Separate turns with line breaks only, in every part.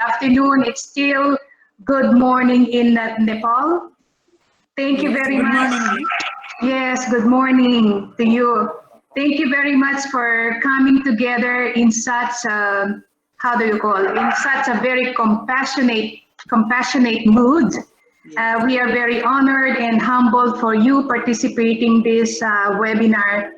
afternoon. It's still good morning in Nepal. Thank you
Yes,
very
good
much.
morning.
Yes, good morning to you. Thank you very much for coming together in such a, how do you call it, in such a very compassionate mood.
Yes.
We are very honored and humbled for you participating this webinar.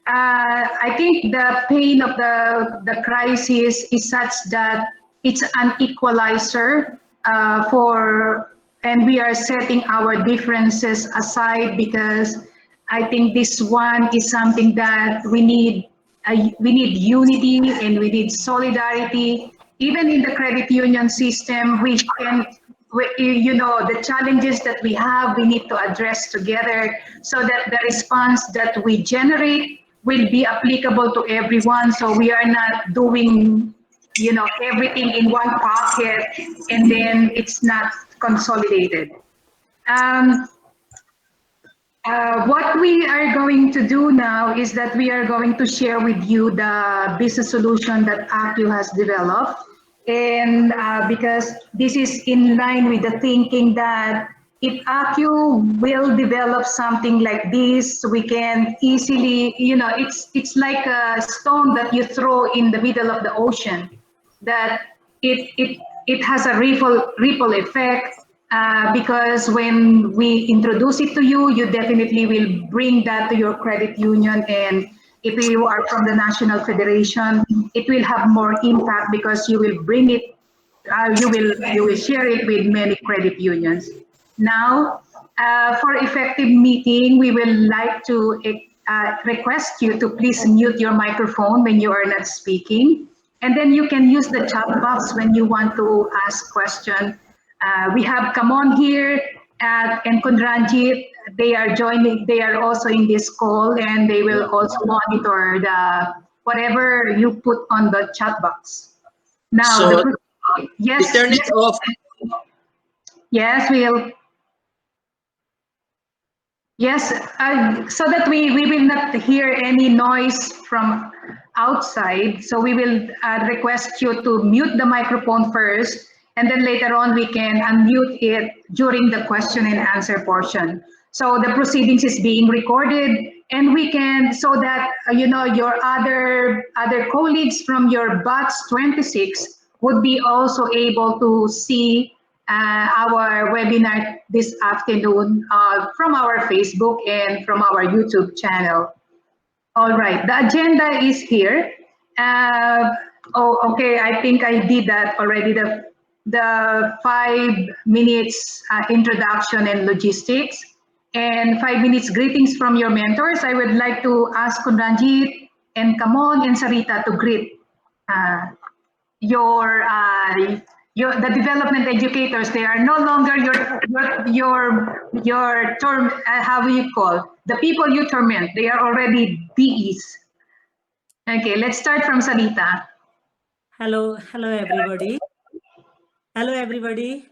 I think the pain of the crisis is such that it's an equalizer and we are setting our differences aside because I think this one is something that we need unity and we need solidarity. Even in the credit union system, you know, the challenges that we have, we need to address together so that the response that we generate will be applicable to everyone. So we are not doing, you know, everything in one pocket and then it's not consolidated. Um, what we are going to do now is that we are going to share with you the business solution that ACU has developed. And because this is in line with the thinking that if ACU will develop something like this, we can easily, you know, it's like a stone that you throw in the middle of the ocean, that it has a ripple effect because when we introduce it to you, you definitely will bring that to your credit union. And if you are from the National Federation, it will have more impact because you will bring it, you will share it with many credit unions. Now, for effective meeting, we will like to request you to please mute your microphone when you are not speaking. And then you can use the chat box when you want to ask question. We have Kamon here and Kundranjit. They are joining. They are also in this call, and they will also monitor the whatever you put on the chat box. Now,
So
yes,
turn it off.
yes, we'll. Yes, so that we will not hear any noise from outside. So we will request you to mute the microphone first, and then later on we can unmute it during the question and answer portion. So the proceedings is being recorded, and we can so that you know your other colleagues from your batch 26 would be also able to see our webinar this afternoon from our Facebook and from our YouTube channel. All right, the agenda is here. Okay, I think I did that already. The 5 minutes introduction and logistics, and 5 minutes greetings from your mentors. I would like to ask Kunranjit and Kamon and Sarita to greet uh, your the development educators. They are no longer your term, how do you call the people you torment. They are already DEs. Okay, let's start from Sarita.
Hello everybody. Hello everybody.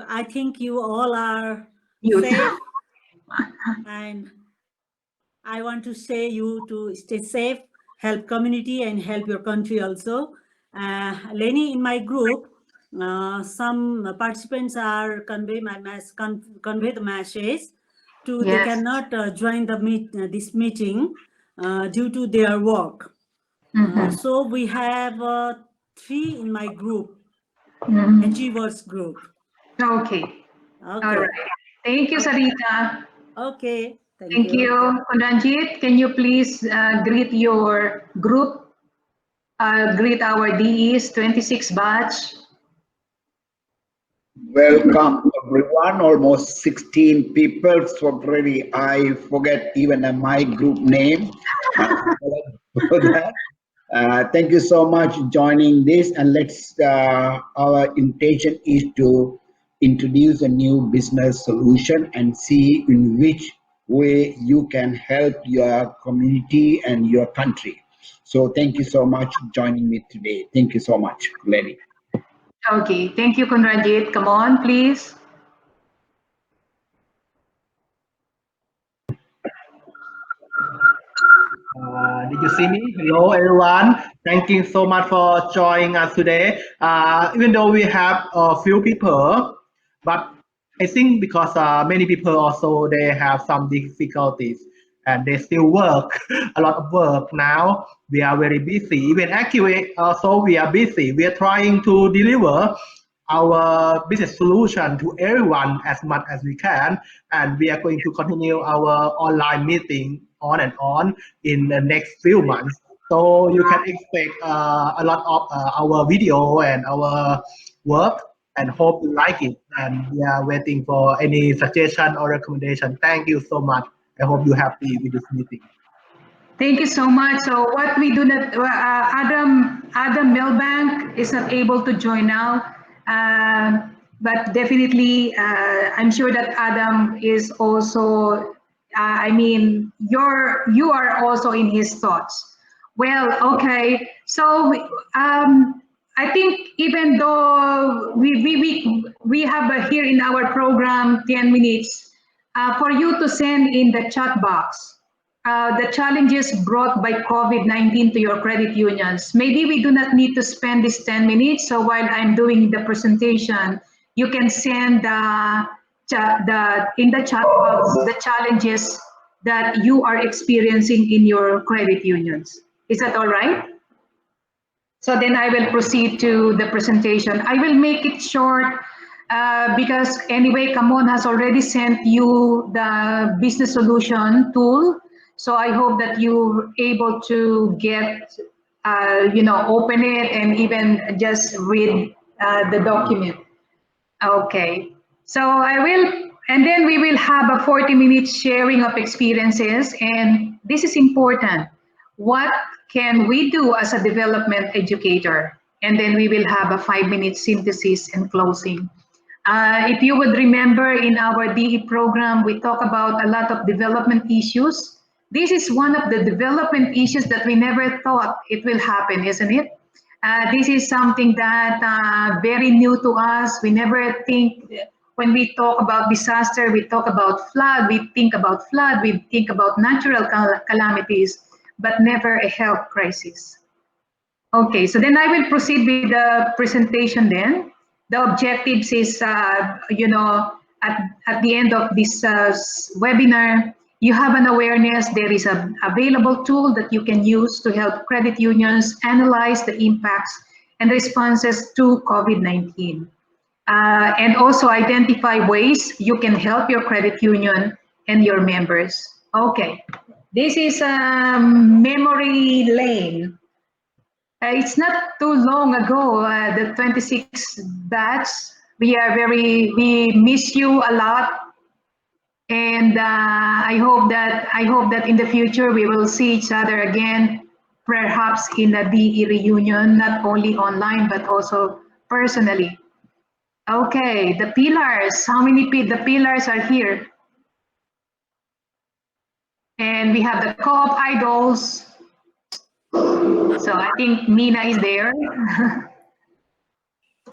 I think you all are
Youth.
safe, and I want to say you to stay safe, help community, and help your country also. Lenny, in my group, some participants are convey the message to they
Yes.
cannot join the this meeting due to their work. So we have 3 in my group, achievers group.
Okay. All
Okay.
right. Thank you, Sarita.
Okay.
Thank you. Kunranjit, can you please greet your group, greet our DEs 26 batch?
Welcome everyone, almost 16 people. So already I forget even my group name. For that. Thank you so much joining this, and our intention is to introduce a new business solution and see in which way you can help your community and your country. So thank you so much joining me today. Thank you so much, Lenny.
Okay. Thank you, Kunranjit. Come on, please.
Did you see me? Hello, everyone. Thank you so much for joining us today. Even though we have a few people, but I think because many people also they have some difficulties and they still work a lot of work now. We are very busy. Even Activate also we are busy. We are trying to deliver our business solution to everyone as much as we can, and we are going to continue our online meeting on in the next few months. So you can expect a lot of our video and our work, and hope you like it. And we are waiting for any suggestion or recommendation. Thank you so much. I hope you're happy with this meeting.
Thank you so much. So what we do not, Adam Milbank is not able to join now, but definitely, I'm sure that Adam is also, I mean, you are also in his thoughts. Well, okay. So I think even though we have here in our program 10 minutes for you to send in the chat box the challenges brought by COVID-19 to your credit unions. Maybe we do not need to spend this 10 minutes. So while I'm doing the presentation, you can send in the chat box the challenges that you are experiencing in your credit unions. Is that all right? So then I will proceed to the presentation. I will make it short because anyway, Kamon has already sent you the business solution tool. So I hope that you're able to get, open it and even just read the document. Okay, so I will, and then we will have a 40-minute sharing of experiences. And this is important. What can we do as a development educator? And then we will have a 5-minute synthesis and closing. If you would remember in our DE program, we talk about a lot of development issues. This is one of the development issues that we never thought it will happen, isn't it? This is something that very new to us. We never think, when we talk about disaster, we talk about flood, we think about flood, we think about natural calamities, but never a health crisis. Okay, so then I will proceed with the presentation then. The objectives is, at the end of this webinar, you have an awareness. There is an available tool that you can use to help credit unions analyze the impacts and responses to COVID-19. And also identify ways you can help your credit union and your members. Okay, this is memory lane. It's not too long ago, the 26 batch. We miss you a lot. And I hope that in the future we will see each other again, perhaps in a DE reunion, not only online but also personally. Okay, the pillars. How many the pillars are here? And we have the co-op idols. So I think Mina is there.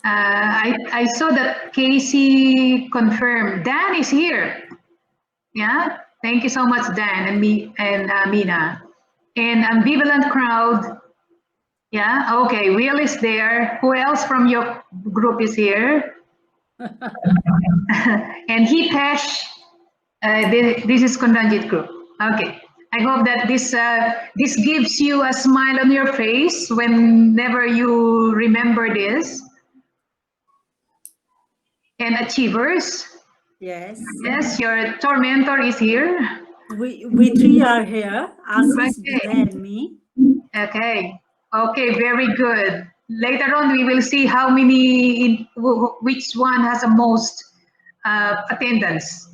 I saw that Casey confirmed. Dan is here. Yeah, thank you so much, Dan and Mina. And ambivalent crowd. Yeah, okay, Will is there. Who else from your group is here? And Hitesh, this is Kondanjit group. Okay, I hope that this gives you a smile on your face whenever you remember this. And achievers.
Yes.
Yes, your tormentor is here.
We three are here, Asis, Vinay, and me.
Okay. Okay, very good. Later on, we will see how many, which one has the most attendance.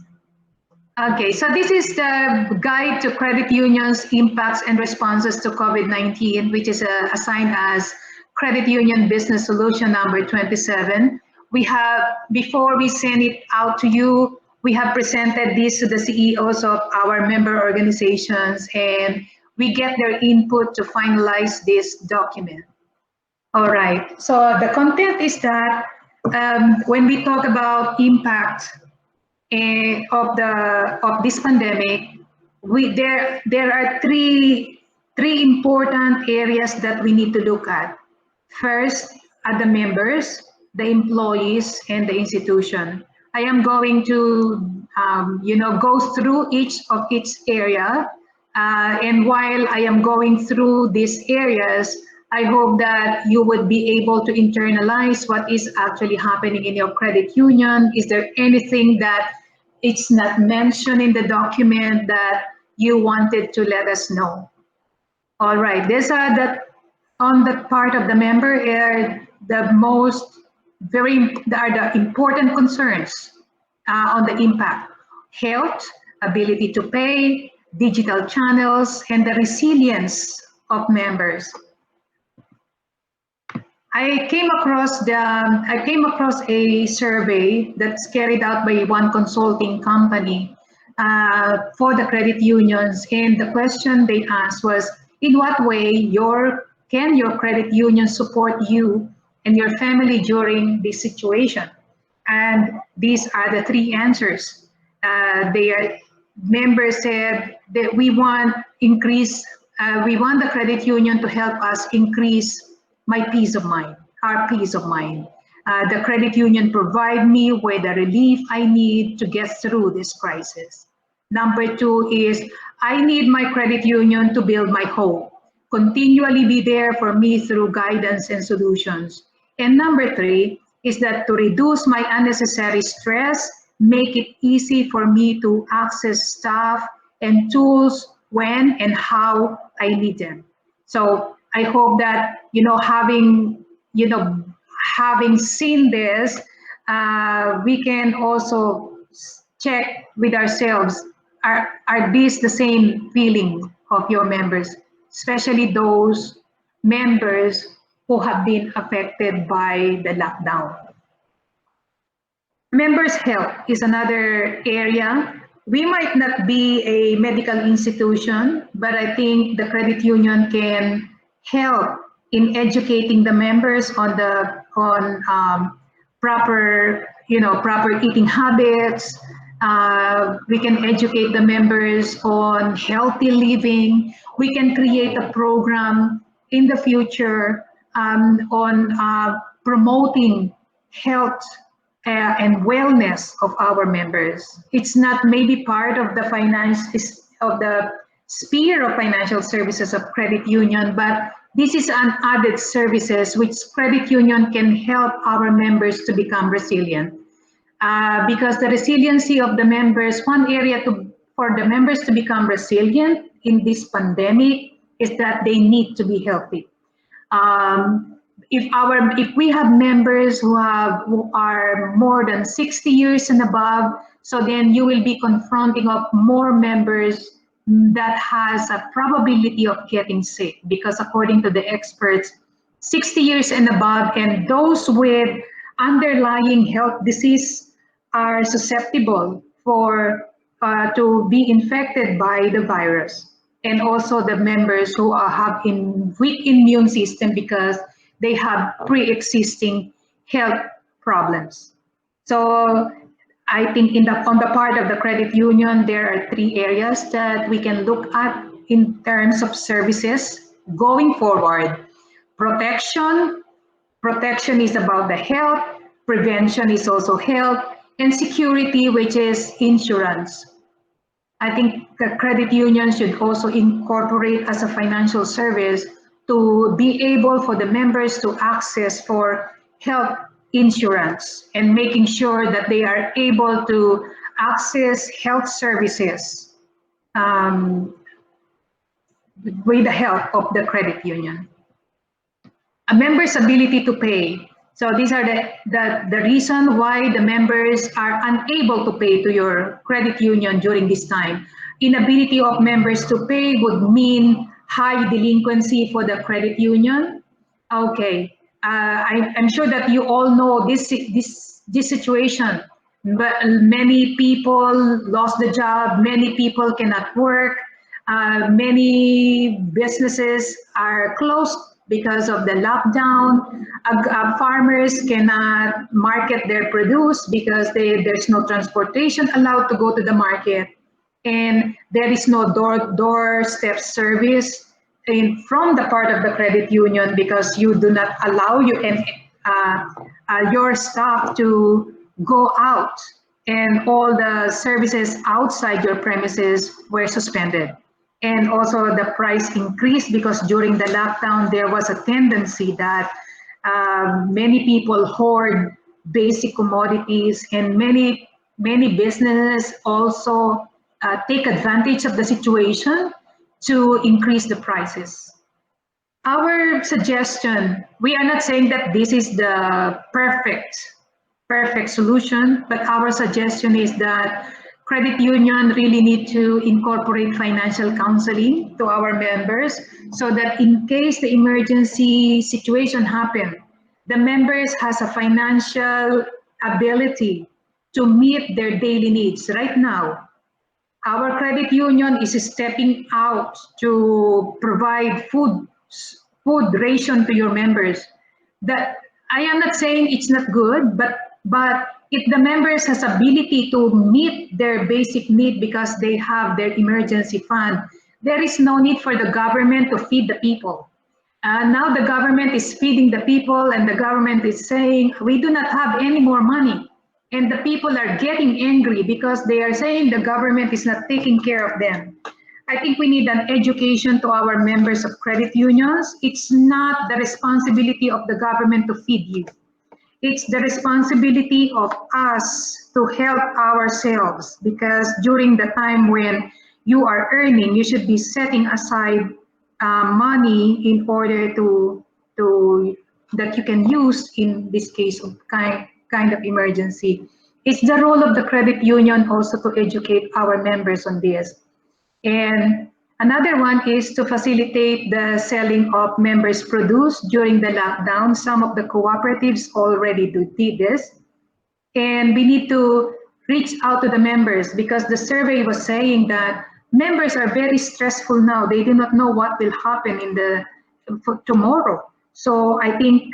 Okay, so this is the guide to credit unions, impacts and responses to COVID-19, which is assigned as Credit Union Business Solution number 27. We have, before we send it out to you, we have presented this to the CEOs of our member organizations, and we get their input to finalize this document. All right, so the content is that when we talk about impact of this pandemic, there are three three important areas that we need to look at. First, are the members, the employees, and the institution. I am going to, go through each area. And while I am going through these areas, I hope that you would be able to internalize what is actually happening in your credit union. Is there anything that it's not mentioned in the document that you wanted to let us know? All right, these are on the part of the member are the important concerns on the impact: health, ability to pay, digital channels, and the resilience of members. I came across a survey that's carried out by one consulting company for the credit unions, and the question they asked was, in what way can your credit union support you and your family during this situation? And these are the three answers. Members said that we want the credit union to help us increase my peace of mind, our peace of mind. The credit union provide me with the relief I need to get through this crisis. Number two is, I need my credit union to build my hope, continually be there for me through guidance and solutions. And number three is that to reduce my unnecessary stress, make it easy for me to access staff and tools when and how I need them. So I hope that, having seen this, we can also check with ourselves, are these the same feeling of your members, especially those members who have been affected by the lockdown? Members' health is another area. We might not be a medical institution, but I think the credit union can help in educating the members on proper eating habits. We can educate the members on healthy living. We can create a program in the future on promoting health and wellness of our members. It's not maybe part of the sphere of financial services of credit union, but this is an added services which credit union can help our members to become resilient. Because the resiliency of the members, one area for the members to become resilient in this pandemic is that they need to be healthy. If we have members who are more than 60 years and above, so then you will be confronting of more members that has a probability of getting sick, because according to the experts, 60 years and above and those with underlying health disease are susceptible to be infected by the virus, and also the members who have weak immune system because they have pre-existing health problems. So I think on the part of the credit union, there are three areas that we can look at in terms of services going forward. Protection is about the health, prevention is also health, and security, which is insurance. I think the credit union should also incorporate as a financial service to be able for the members to access for health insurance and making sure that they are able to access health services with the help of the credit union. A member's ability to pay. So these are the reason why the members are unable to pay to your credit union during this time. Inability of members to pay would mean high delinquency for the credit union. Okay, I'm sure that you all know this situation, but many people lost the job, many people cannot work, many businesses are closed because of the lockdown. Farmers cannot market their produce because there's no transportation allowed to go to the market, and there is no doorstep service from the part of the credit union because you do not allow your staff to go out, and all the services outside your premises were suspended. And also the price increased because during the lockdown there was a tendency that many people hoard basic commodities, and many businesses also take advantage of the situation to increase the prices. Our suggestion, we are not saying that this is the perfect solution, but our suggestion is that credit union really need to incorporate financial counseling to our members, so that in case the emergency situation happen, the members has a financial ability to meet their daily needs. Right now, our credit union is stepping out to provide food ration to your members. That I am not saying it's not good, but if the members has ability to meet their basic need because they have their emergency fund, there is no need for the government to feed the people. Now the government is feeding the people, and the government is saying we do not have any more money. And the people are getting angry because they are saying the government is not taking care of them. I think we need an education to our members of credit unions. It's not the responsibility of the government to feed you. It's the responsibility of us to help ourselves, because during the time when you are earning, you should be setting aside money in order to that you can use in this case of kind of emergency. It's the role of the credit union also to educate our members on this. And another one is to facilitate the selling of members' produce during the lockdown. Some of the cooperatives already did this. And we need to reach out to the members, because the survey was saying that members are very stressful now. They do not know what will happen for tomorrow. So I think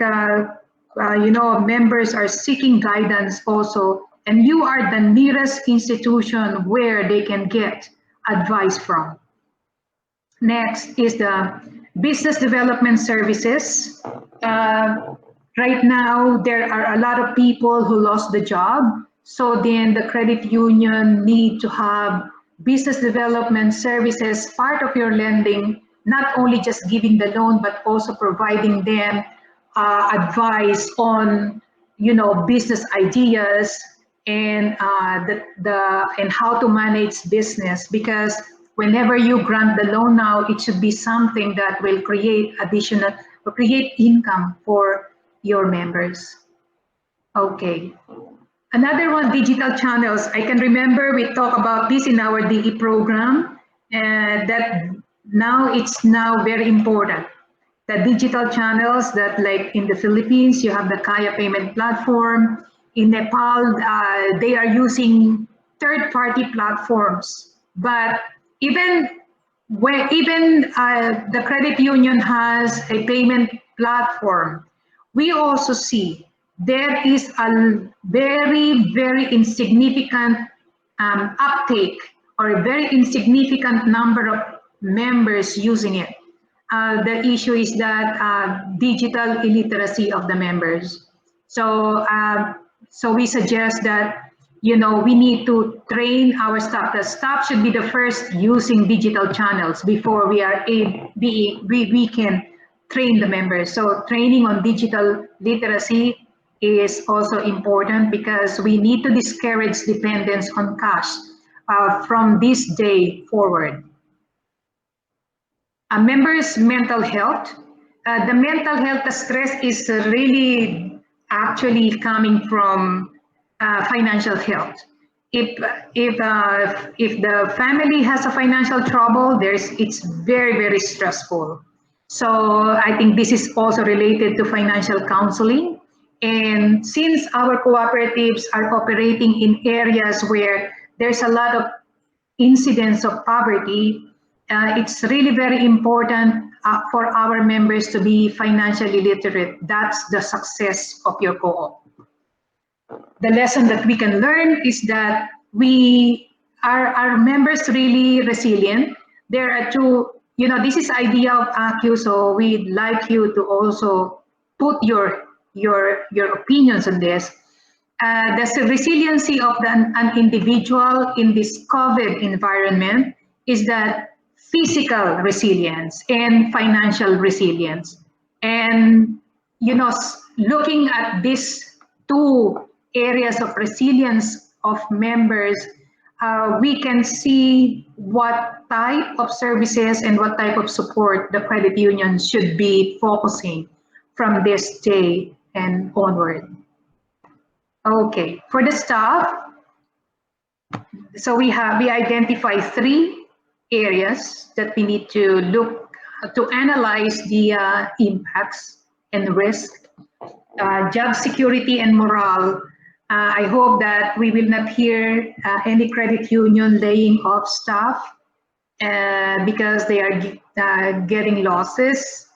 members are seeking guidance also, and you are the nearest institution where they can get advice from. Next is the business development services. Right now, there are a lot of people who lost the job. So then the credit union need to have business development services, part of your lending, not only just giving the loan, but also providing them advice on, business ideas and and how to manage business. Because whenever you grant the loan now, it should be something that will create income for your members. Okay. Another one, digital channels. I can remember we talked about this in our DE program, that now it's very important. The digital channels that, like in the Philippines, you have the Kaya payment platform. In Nepal, they are using third-party platforms. But even the credit union has a payment platform, we also see there is a very, very insignificant uptake, or a very insignificant number of members using it. The issue is that digital illiteracy of the members. So we suggest that we need to train our staff. The staff should be the first using digital channels before we can train the members. So training on digital literacy is also important, because we need to discourage dependence on cash from this day forward. Members' mental health. The mental health stress is really actually coming from financial health. If the family has a financial trouble, it's very, very stressful. So I think this is also related to financial counseling. And since our cooperatives are operating in areas where there's a lot of incidents of poverty, it's really very important for our members to be financially literate. That's the success of your co-op. The lesson that we can learn is that our members really resilient. There are two this is idea of ACU, so we'd like you to also put your opinions on this. The resiliency of an individual in this COVID environment is that physical resilience and financial resilience. And, looking at these two areas of resilience of members, we can see what type of services and what type of support the credit union should be focusing from this day and onward. Okay, for the staff, so we identify 3 areas that we need to look to analyze the impacts and risk, job security and morale. I hope that we will not hear any credit union laying off staff because they are getting losses.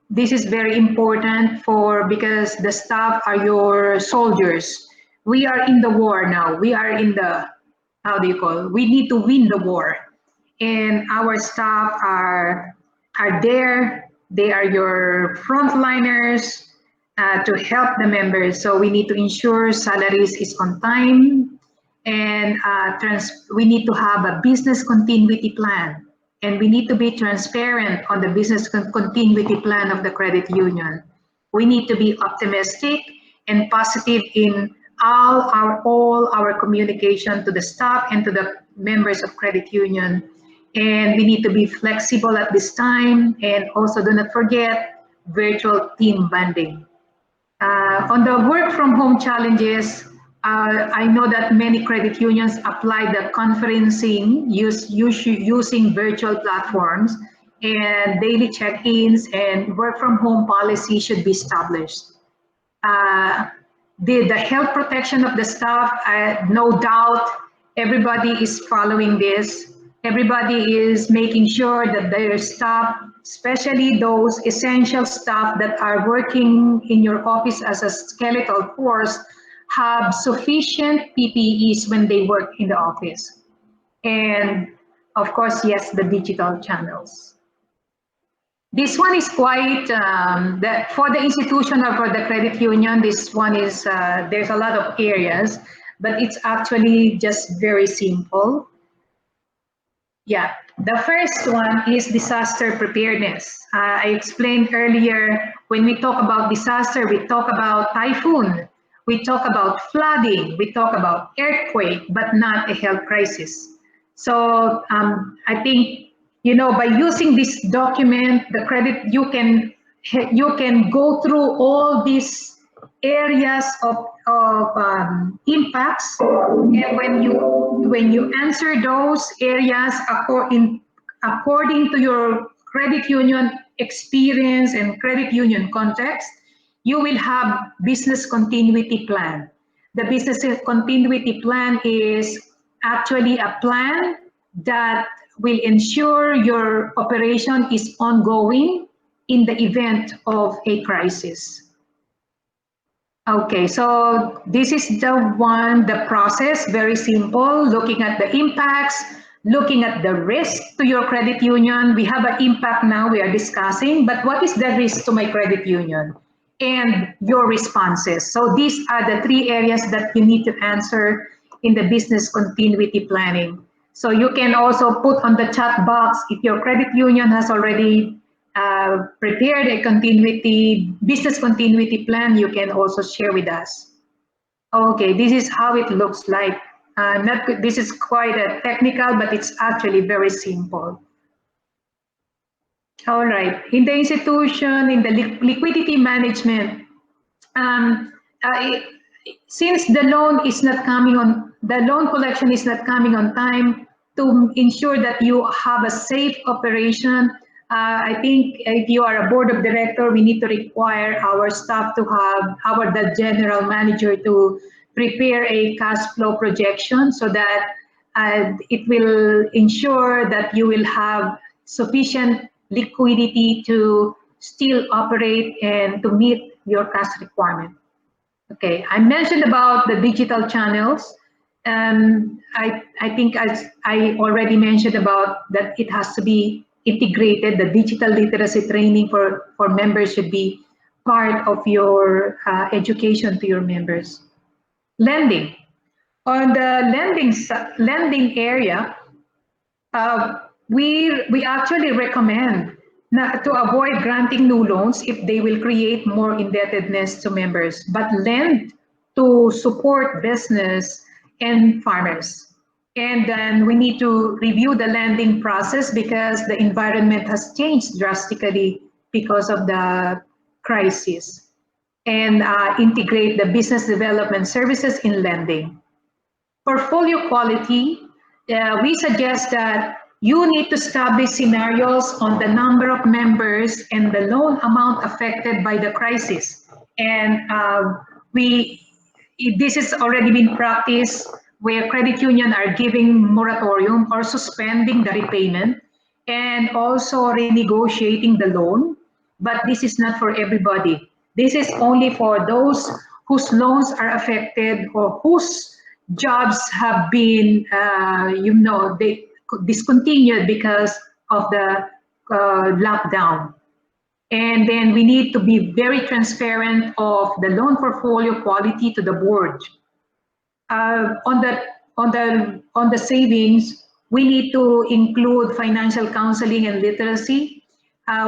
This is very important because the staff are your soldiers. We are in the war now. We are in the, we need to win the war. And our staff are there. They are your frontliners to help the members. So we need to ensure salaries is on time, and we need to have a business continuity plan. And we need to be transparent on the business continuity plan of the credit union. We need to be optimistic and positive in all our communication to the staff and to the members of credit union. And we need to be flexible at this time, and also do not forget virtual team bonding. On the work from home challenges, I know that many credit unions apply the conferencing using virtual platforms, and daily check-ins and work from home policy should be established. The health protection of the staff, no doubt everybody is following this. Everybody is making sure that their staff, especially those essential staff that are working in your office as a skeletal force, have sufficient PPEs when they work in the office. And of course, yes, the digital channels. This one is quite, for the institution or for the credit union, this one is, there's a lot of areas, but it's actually just very simple. Yeah, the first one is disaster preparedness. I explained earlier, when we talk about disaster, we talk about typhoon, we talk about flooding, we talk about earthquake, but not a health crisis. So I think, by using this document, the credit, you can go through all these areas of impacts, and when you answer those areas according to your credit union experience and credit union context, you will have business continuity plan. The business continuity plan is actually a plan that will ensure your operation is ongoing in the event of a crisis. Okay, so this is the process, very simple, looking at the impacts, looking at the risk to your credit union. We have an impact now we are discussing, but what is the risk to my credit union? And your responses. So these are the 3 areas that you need to answer in the business continuity planning. So you can also put on the chat box if your credit union has already prepared a business continuity plan, you can also share with us. Okay, this is how it looks like. This is quite a technical, but it's actually very simple. All right, in the institution, in the liquidity management, since the loan collection is not coming on time, to ensure that you have a safe operation, I think if you are a board of director, we need to require our staff to have the general manager to prepare a cash flow projection, so that it will ensure that you will have sufficient liquidity to still operate and to meet your cash requirement. Okay, I mentioned about the digital channels. I think as I already mentioned about that it has to be integrated. The digital literacy training for members should be part of your education to your members. Lending. On the lending area, we actually recommend to avoid granting new loans if they will create more indebtedness to members, but lend to support business and farmers. And then we need to review the lending process because the environment has changed drastically because of the crisis, and integrate the business development services in lending. Portfolio quality, we suggest that you need to establish scenarios on the number of members and the loan amount affected by the crisis. And this has already been practiced where credit union are giving moratorium or suspending the repayment and also renegotiating the loan. But this is not for everybody. This is only for those whose loans are affected or whose jobs have been, they discontinued because of the lockdown. And then we need to be very transparent of the loan portfolio quality to the board. On the savings, we need to include financial counseling and literacy.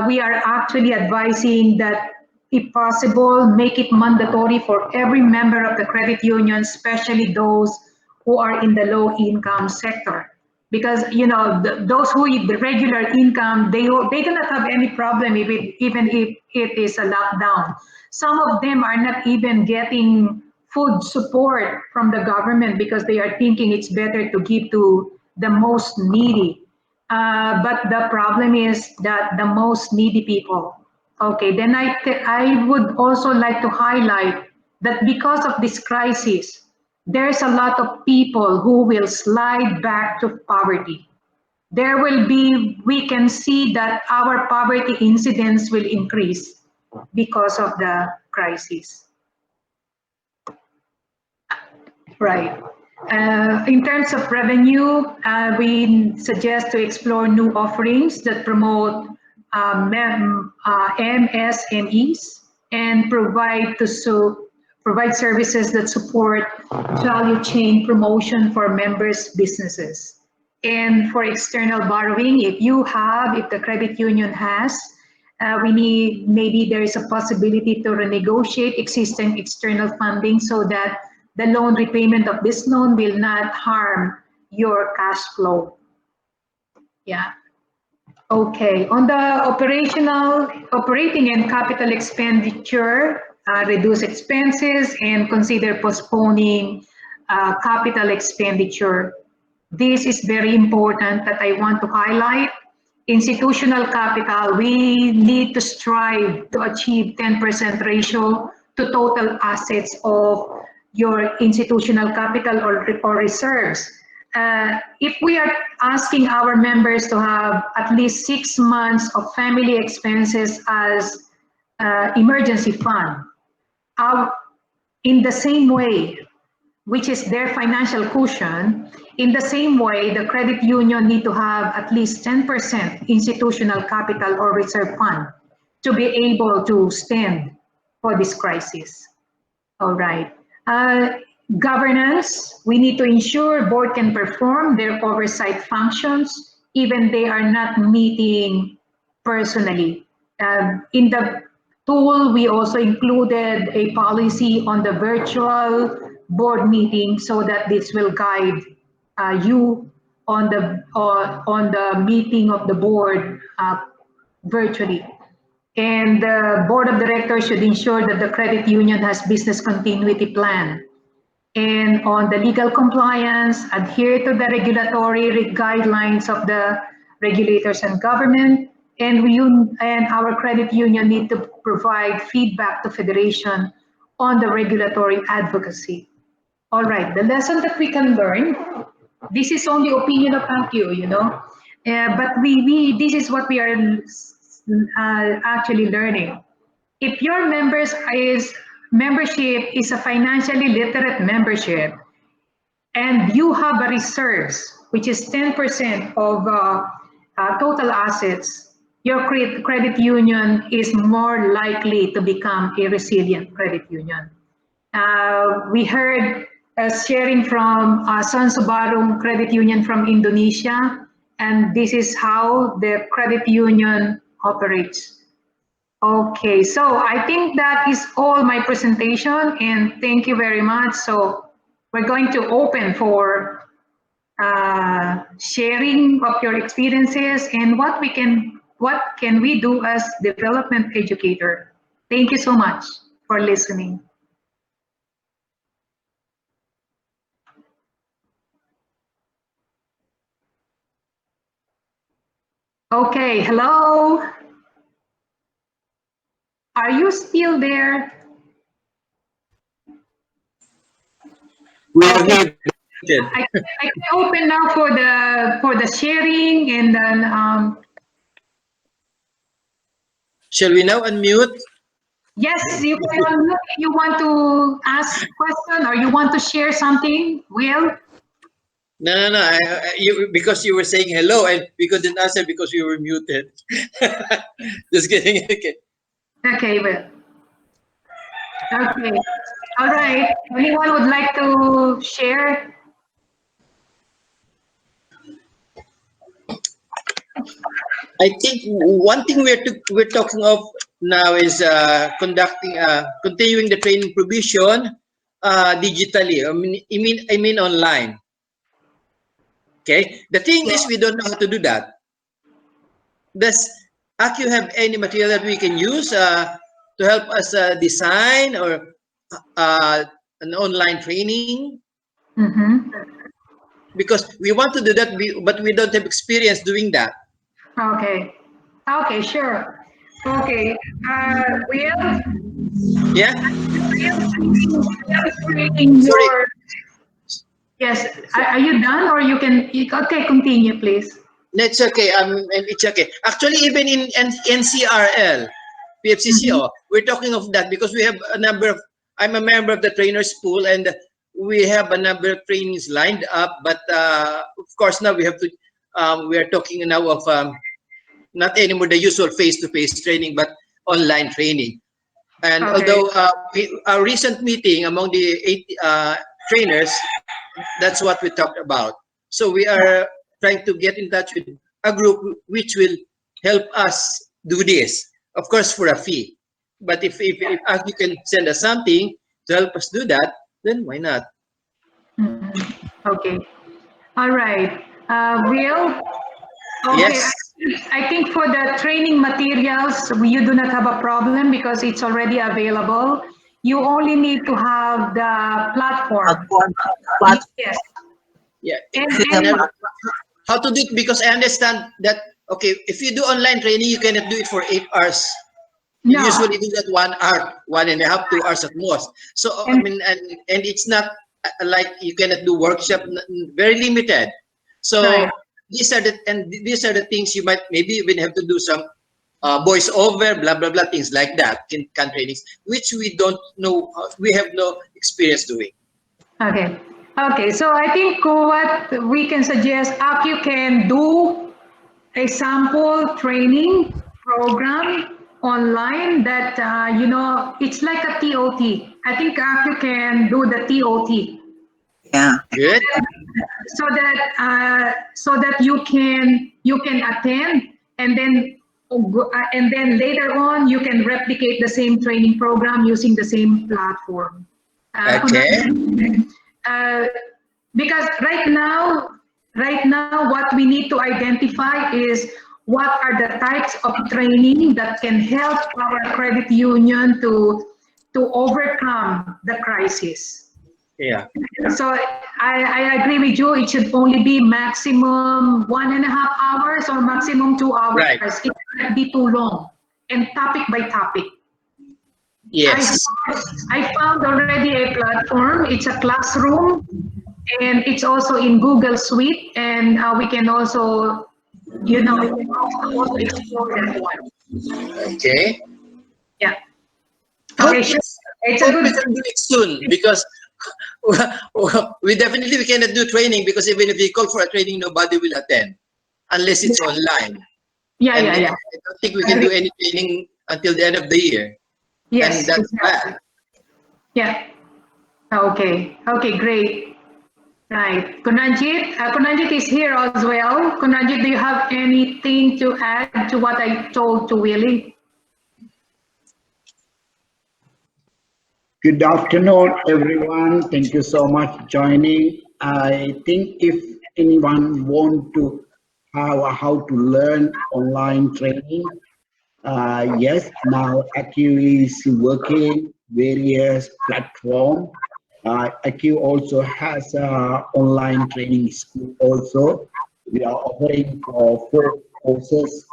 We are actually advising that, if possible, make it mandatory for every member of the credit union, especially those who are in the low income sector. Because those who eat the regular income, they do not have any problem even if it is a lockdown. Some of them are not even getting food support from the government because they are thinking it's better to give to the most needy. But the problem is that the most needy people. Okay, then I would also like to highlight that because of this crisis, there's a lot of people who will slide back to poverty. We can see that our poverty incidence will increase because of the crisis. Right. In terms of revenue, we suggest to explore new offerings that promote MSMEs and provide services that support value chain promotion for members' businesses. And for external borrowing, if the credit union has, maybe there is a possibility to renegotiate existing external funding so that the loan repayment of this loan will not harm your cash flow. Yeah. Okay. On the operating and capital expenditure, reduce expenses and consider postponing capital expenditure. This is very important that I want to highlight. Institutional capital, we need to strive to achieve 10% ratio to total assets of your institutional capital or reserves. If we are asking our members to have at least 6 months of family expenses as emergency fund, in the same way, which is their financial cushion, in the same way, the credit union need to have at least 10% institutional capital or reserve fund to be able to stand for this crisis. All right. Governance, we need to ensure board can perform their oversight functions, even they are not meeting personally. In the tool, we also included a policy on the virtual board meeting so that this will guide you on the meeting of the board virtually. And the board of directors should ensure that the credit union has business continuity plan. And on the legal compliance, adhere to the regulatory guidelines of the regulators and government. And our credit union need to provide feedback to Federation on the regulatory advocacy. All right, the lesson that we can learn, this is only opinion of ACU, but this is what we are actually learning. If your membership is a financially literate membership, and you have a reserves, which is 10% of total assets, your credit union is more likely to become a resilient credit union. We heard sharing from Sanso Barong Credit Union from Indonesia, and this is how the credit union operates. Okay, so I think that is all my presentation, and thank you very much. So we're going to open for sharing of your experiences and what can we do as development educator. Thank you so much for listening. Okay, hello. Are you still there? Okay. I can open now for the sharing, and then
Shall we now unmute?
yes, you can unmute if you want to ask a question or you want to share something. Will?
No. Because you were saying hello and we couldn't answer because we were muted. Just kidding. Okay.
Okay, Will. Okay. All right. Anyone would like to share?
I think one thing we're talking of now is continuing the training provision digitally. I mean online. Okay. The thing is, we don't know how to do that. Does ACU have any material that we can use to help us design or an online training?
Mm-hmm.
Because we want to do that, but we don't have experience doing that.
Okay. Okay, sure. Okay. Will?
Yeah.
Sorry. Yes. Are you done, or you can? Okay, continue, please.
It's okay. It's okay. Actually, even in NCRL, PFCCO, we're talking of that because we have a number of. I'm a member of the trainers pool, and we have a number of trainings lined up. But of course, now we have to. We are talking now of not anymore the usual face-to-face training, but online training. And although our recent meeting among the 8 trainers, that's what we talked about. So we are trying to get in touch with a group which will help us do this, of course, for a fee. But if you can send us something to help us do that, then why not?
Okay. All right. Will? Okay.
Yes.
I think for the training materials, you do not have a problem because it's already available. You only need to have the platform. Yes.
Yeah.
And
How to do it? Because I understand that, okay, if you do online training, you cannot do it for 8 hours. You
no.
usually do that 1 hour, 1.5, 2 hours at most. So I mean, and it's not like you cannot do workshop, very limited. So
Right.
these are the things you might maybe even have to do some voice over, blah blah blah, things like that, can trainings, which we don't know, we have no experience doing.
Okay. Okay. So I think what we can suggest, ACU can do a sample training program online that, it's like a TOT. I think ACU can do the TOT.
Yeah.
Good.
So that you can attend, and then later on you can replicate the same training program using the same platform.
Okay.
Because right now what we need to identify is what are the types of training that can help our credit union to overcome the crisis.
Yeah.
So I agree with you. It should only be maximum 1.5 hours or maximum 2 hours.
Right.
It cannot be too long, and topic by topic.
Yes.
I found already a platform. It's a classroom, and it's also in Google Suite, and we can also, explore that one.
Okay.
Yeah. Okay, sure. It's a
Hope
good.
we can do it soon, because we definitely cannot do training because even if we call for a training, nobody will attend unless it's online.
Yeah,
And
yeah, yeah.
I don't think we can do any training until the end of the year.
Yes,
And that's
exactly.
bad.
Yeah. Okay. Okay, great. Right. Kunanjit is here as well. Kunanjit, do you have anything to add to what I told to Willie?
Good afternoon, everyone. Thank you so much for joining. I think if anyone want to how to learn online training, yes, now ACU is working various platform. ACU also has online training school also. We are offering for 4 courses,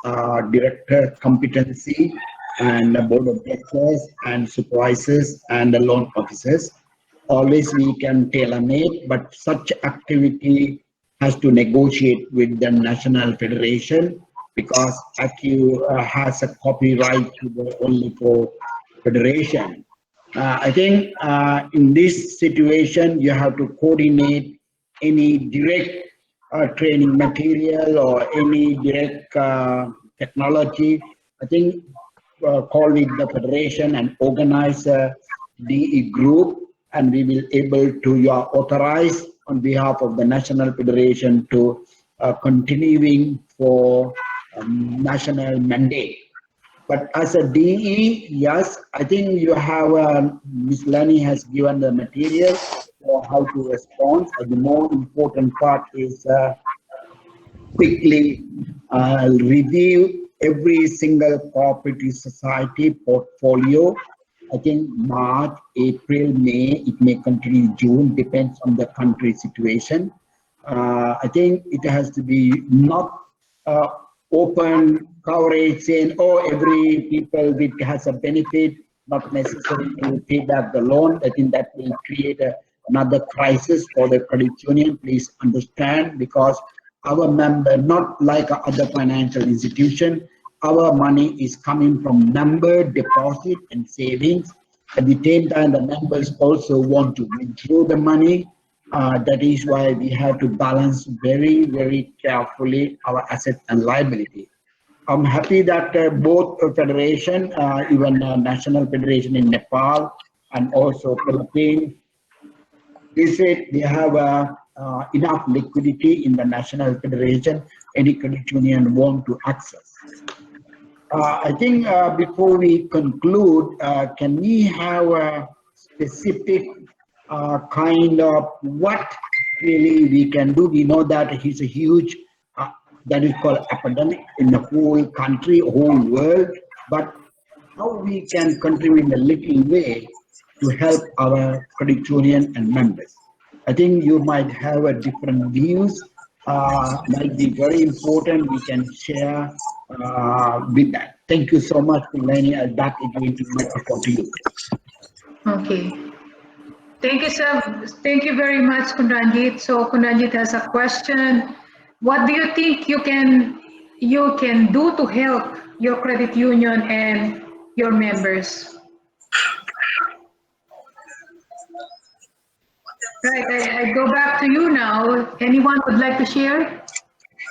director competency and the board of directors and supervisors and the loan officers. Always we can tailor-make, but such activity has to negotiate with the national federation because ACU has a copyright to the only for federation. I think in this situation, you have to coordinate any direct training material or any direct technology. I think call with the federation and organize a DE group, and we will able to you are authorized on behalf of the national federation to continuing for national mandate. But as a DE, yes, I think you have, Ms. Lani has given the material for how to respond. The more important part is quickly review every single cooperative society portfolio. I think March, April, May, it may continue June, depends on the country situation. I think it has to be not open coverage saying, oh, every people which has a benefit, not necessary to pay back the loan. I think that will create another crisis for the credit union. Please understand, because our member, not like other financial institution, our money is coming from member deposit and savings. At the same time, the members also want to withdraw the money. That is why we have to balance very, very carefully our asset and liability. I'm happy that both federation, even national federation in Nepal and also Philippines, they said they have enough liquidity in the national federation any credit union want to access. I think before we conclude, can we have a specific kind of what really we can do? We know that it's a huge, that is called epidemic in the whole country, whole world, but how we can contribute in a little way to help our credit union and members. I think you might have a different views, might be very important. We can share with that. Thank you so much, Lenny. I'll back again to microphone to you.
Okay. Thank you, sir. Thank you very much, Kunranjit. So Kunranjit has a question. What do you think you can do to help your credit union and your members? Right, I go back to you now. Anyone would like to share?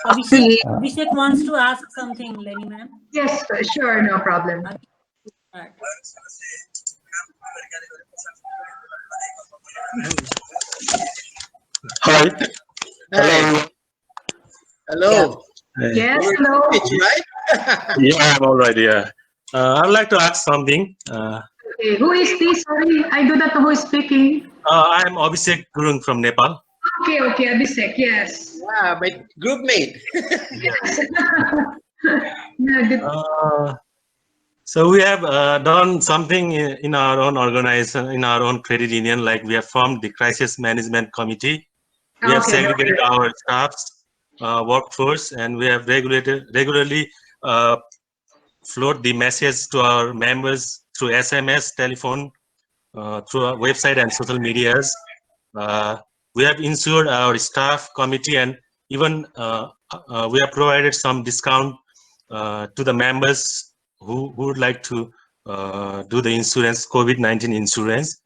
Abhishek wants to ask something, Lenny ma'am.
Yes, sure, no problem.
Hi.
Hello. Hello.
Yes,
You're
hello.
Pitch, right?
Yeah, I'm all right. Yeah. I'd like to ask something.
Okay, who is this? Sorry, I do not know who is speaking.
I'm Abhishek Gurung from Nepal.
Okay, okay, Abhishek, yes.
Yeah, my group mate.
Yeah, good.
So we have done something in our own organization, in our own credit union, like we have formed the crisis management committee. We have
Okay,
segregated our staffs, workforce, and we have regularly float the message to our members through SMS, telephone, through our website and social medias. We have ensured our staff committee, and even we have provided some discount to the members who would like to do the insurance, COVID-19 insurance.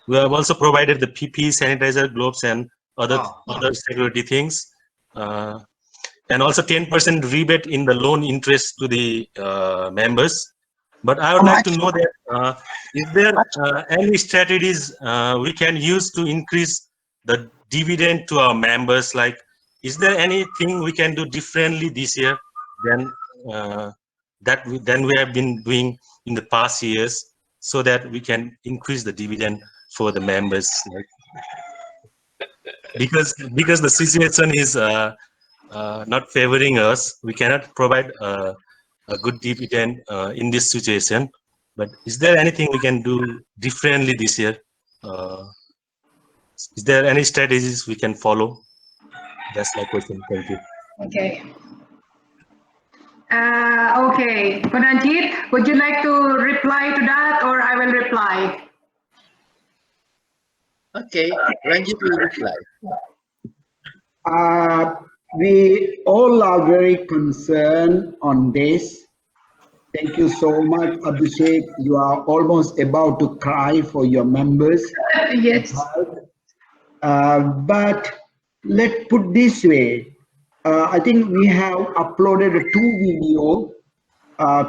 We have also provided the PPE, sanitizer, gloves, and other
Oh.
security things. And also 10% rebate in the loan interest to the members. But I would like to know that is there any strategies we can use to increase the dividend to our members? Like, is there anything we can do differently this year than than we have been doing in the past years, so that we can increase the dividend for the members? Like, because the situation is not favoring us, we cannot provide a good dividend in this situation. But is there anything we can do differently this year? Is there any strategies we can follow? That's my question. Thank you.
Okay. Okay, Kunanjit, would you like to reply to that, or I will reply?
Okay, Ranjit will reply.
We all are very concerned on this. Thank you so much, Abhishek. You are almost about to cry for your members.
Yes.
But let's put this way. I think we have uploaded 2 videos.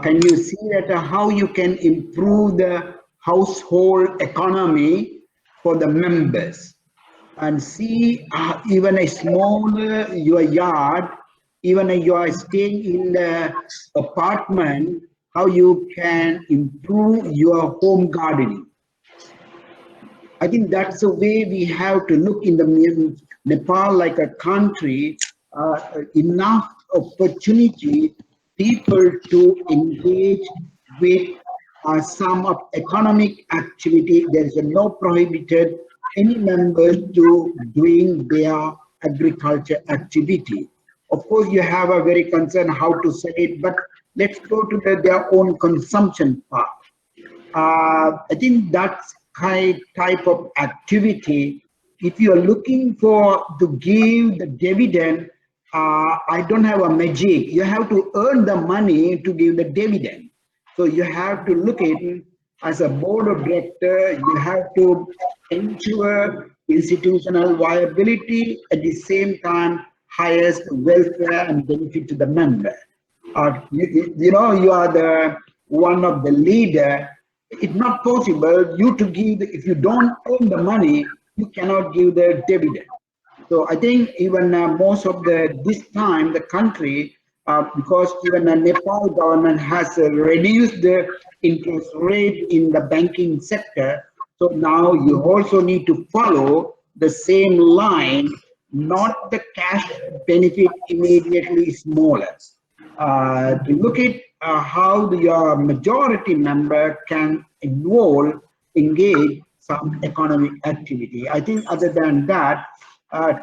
Can you see that how you can improve the household economy for the members? And see even a smaller your yard, even if you are staying in the apartment, how you can improve your home gardening. I think that's the way we have to look in the Nepal like a country, enough opportunity people to engage with some of economic activity. There is no prohibited any member to doing their agriculture activity. Of course, you have a very concern how to say it, but let's go to their own consumption part. I think that's type of activity. If you are looking for to give the dividend, I don't have a magic. You have to earn the money to give the dividend. So you have to look at it as a board of director. You have to ensure institutional viability, at the same time highest welfare and benefit to the member. You know, you are the one of the leader. It's not possible you to give, if you don't earn the money, you cannot give the dividend. So I think even most of this time the country, because even the Nepal government has reduced the interest rate in the banking sector. So now you also need to follow the same line, not the cash benefit immediately smaller. To look at how your majority member can engage some economic activity. I think other than that,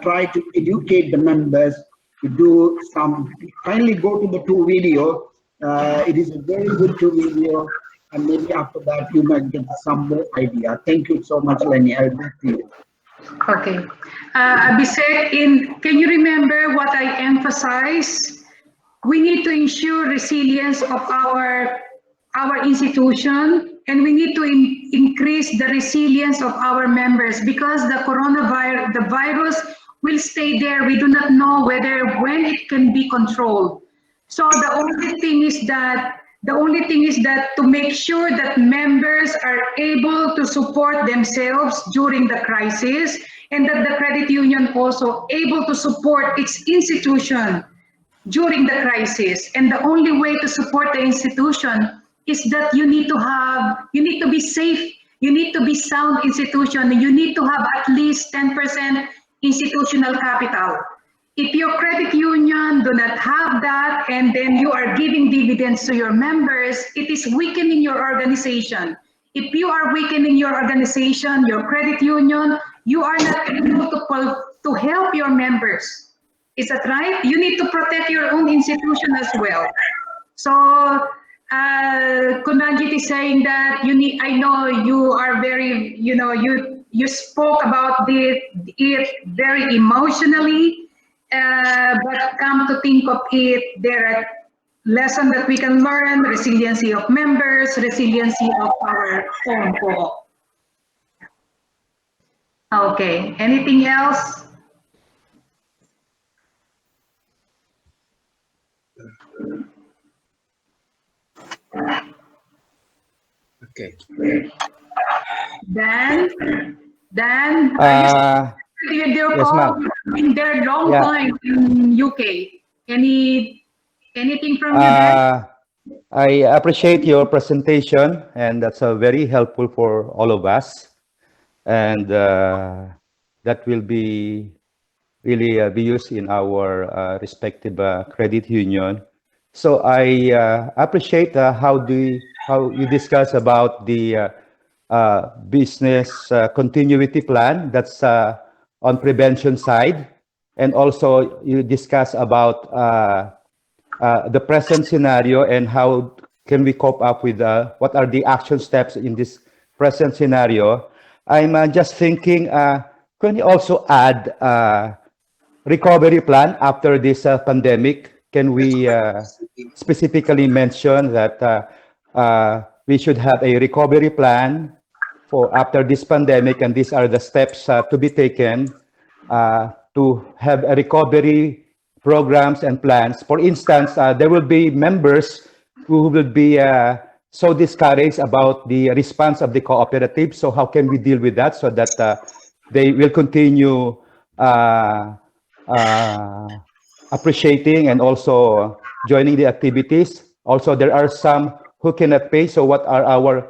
try to educate the members to do some, kindly go to the 2 video. It is a very good 2 video, and maybe after that you might get some more idea. Thank you so much, Lenny. I'll back to you.
Okay. Abhishek, can you remember what I emphasized? We need to ensure resilience of our institution, and we need to increase the resilience of our members, because the virus will stay there. We do not know when it can be controlled. So the only thing is that to make sure that members are able to support themselves during the crisis, and that the credit union also able to support its institution during the crisis. And the only way to support the institution is that you need to be safe, you need to be sound institution, you need to have at least 10% institutional capital. If your credit union do not have that, and then you are giving dividends to your members, it is weakening your organization. If you are weakening your organization, your credit union, you are not able to help your members. Is that right? You need to protect your own institution as well. So Kunanjit is saying that I know you are very, you spoke about it very emotionally, but come to think of it, there are lessons that we can learn: resiliency of members, resiliency of our own goal. Okay, anything else?
Okay.
Dan, are you
Uh,
still with your
yes,
call?
ma'am.
Been there long
Yeah.
time in UK. Anything from you, Dan?
I appreciate your presentation, and that's very helpful for all of us. And that will be really be used in our respective credit union. So I appreciate how you discuss about the business continuity plan. That's on prevention side, and also you discuss about the present scenario and how can we cope up with what are the action steps in this present scenario. I'm just thinking, can you also add recovery plan after this pandemic? Can we specifically mention that we should have a recovery plan for after this pandemic, and these are the steps to be taken to have a recovery programs and plans. For instance, there will be members who will be so discouraged about the response of the cooperative. So how can we deal with that so that they will continue appreciating and also joining the activities? Also, there are some who cannot pay. So what are our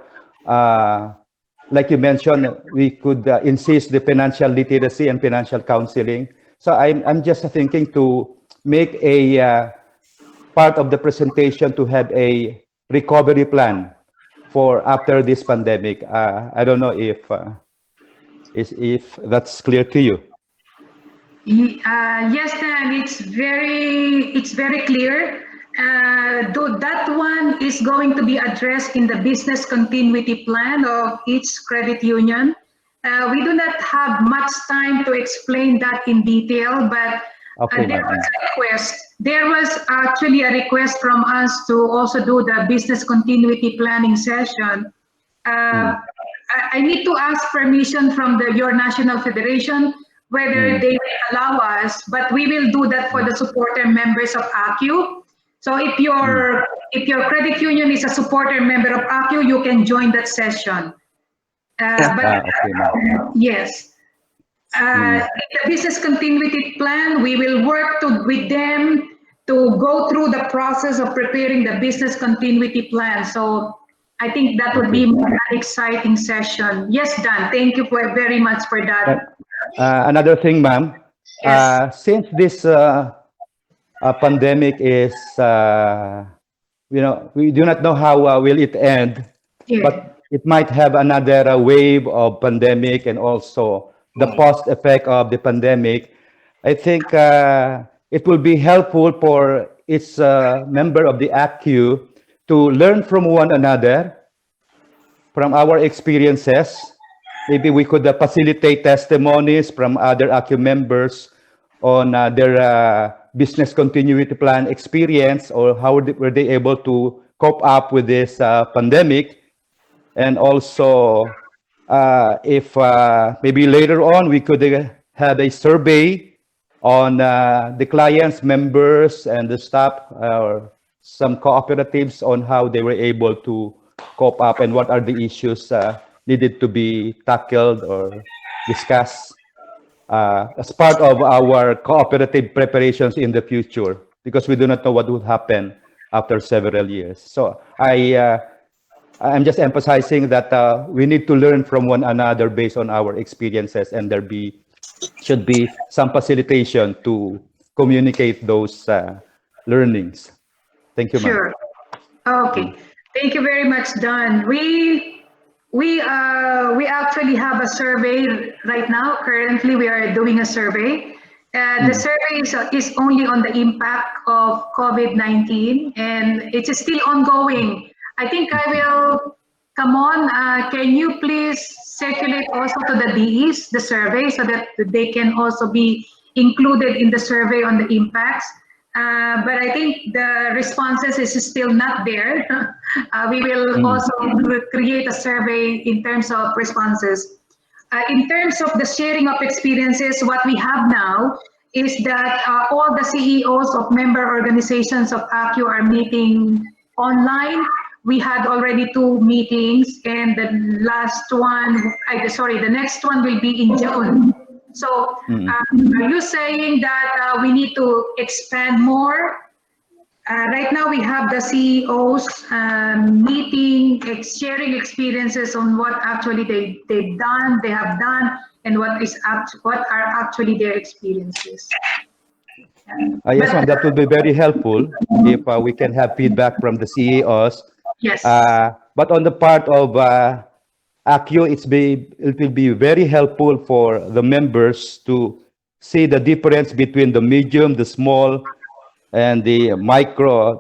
like you mentioned, we could insist the financial literacy and financial counseling. So I'm just thinking to make a part of the presentation to have a recovery plan for after this pandemic. I don't know if that's clear to you.
Yes, Dan, it's very clear. Though that one is going to be addressed in the business continuity plan of each credit union. We do not have much time to explain that in detail, but
Okay,
there
ma'am.
was a request. There was actually a request from us to also do the business continuity planning session. I need to ask permission from your national federation whether they will allow us, but we will do that for the supporter members of ACU. So if your credit union is a supporter member of ACU, you can join that session. But
Okay, ma'am.
yes, the business continuity plan, we will work with them to go through the process of preparing the business continuity plan. So I think that would be an exciting session. Yes, Dan, thank you very much for that.
Another thing, ma'am,
Yes.
since this pandemic is, we do not know how will it end,
Yeah.
but it might have another wave of pandemic and also the post effect of the pandemic. I think it will be helpful for its member of the ACU to learn from one another, from our experiences. Maybe we could facilitate testimonies from other ACU members on their business continuity plan experience, or how were they able to cope up with this pandemic. And also, if maybe later on we could have a survey on the clients, members, and the staff, or some cooperatives on how they were able to cope up and what are the issues needed to be tackled or discussed as part of our cooperative preparations in the future, because we do not know what would happen after several years. So I'm just emphasizing that we need to learn from one another based on our experiences, and there should be some facilitation to communicate those learnings. Thank you, ma'am.
Sure. Okay. Thank you very much, Don. We actually have a survey right now. Currently, we are doing a survey. The survey is only on the impact of COVID-19, and it is still ongoing. I think I will come on. Can you please circulate also to the DEs the survey so that they can also be included in the survey on the impacts? But I think the responses is still not there. We will also create a survey in terms of responses. in terms of the sharing of experiences, what we have now is that all the CEOs of member organizations of ACU are meeting online. We had already 2 meetings, and the next one will be in June. So are you saying that we need to expand more? Right now we have the CEOs meeting, sharing experiences on what actually they have done, and what are actually their experiences.
Yes, ma'am, that would be very helpful if we can have feedback from the CEOs.
Yes.
But on the part of ACU, it will be very helpful for the members to see the difference between the medium, the small, and the micro